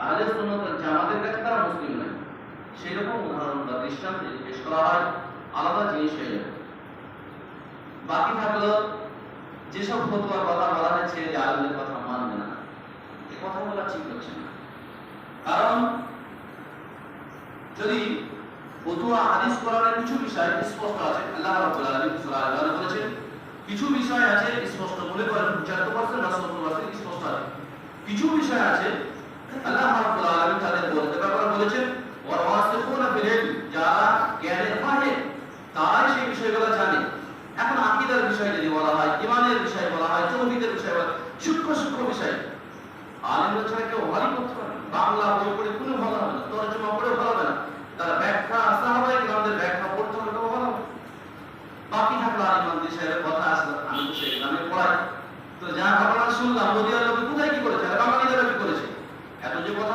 আহলে সুন্নাত ওয়াল জামাতের কাছে তারা মুসলিম নয়। সেরকম উদাহরণ বা দৃষ্টান্ত যদি পেশ করা হয় আলাদা জিনিস হয়ে যাবে। বাকি থাকলো যেসব ফতোয়ার কথা বলা হয়েছে যে আলেমদের কথা মানবে না, এই কথাগুলো ঠিক হচ্ছে না। কারণ যদি ফতোয়া হাদিস কোরআনের কিছু বিষয় স্পষ্ট আছে, আল্লাহ রাব্বুল আলামিন সূরা আল-ইমরানে বলেছেন কিছু বিষয় আছে স্পষ্ট, মনে করেন 75% বা 70% স্পষ্ট আছে। কিছু বিষয় আছে আল্লাহ রাব্বুল আলামিন তাদের বলতে ব্যাপারে বলেছেন ওয়া রাসিখুনা ফিল ইলম, যারা জ্ঞানের মাহির তারাই সেই বিষয়গুলো জানে। এখন আকীদার বিষয় যদি বলা হয়, ঈমানের বিষয় বলা হয়, তাওহীদের বিষয় বলা হয়, সূক্ষ্ম সূক্ষ্ম বিষয় আলেমরা ছাড়া কেউ ভালো করতে পারে না। বাংলা বই পড়ে কোনো ভালো হবে না, তরজমা পড়েও ভালো হবে না, তার ব্যাখ্যা সাহাবায়ে কেরামদের ব্যাখ্যা পড়তে হবে তবে ভালো হবে। বাকি থাকলো আলিমান বিষয়ের কথা আসলে আমি তো সেই নামে পড়াই, তো যা ঘটনা শুনলাম নদী আল্লাহ কোথায় কি করেছে আর বাঙালিরা কি করেছে, এত যে কথা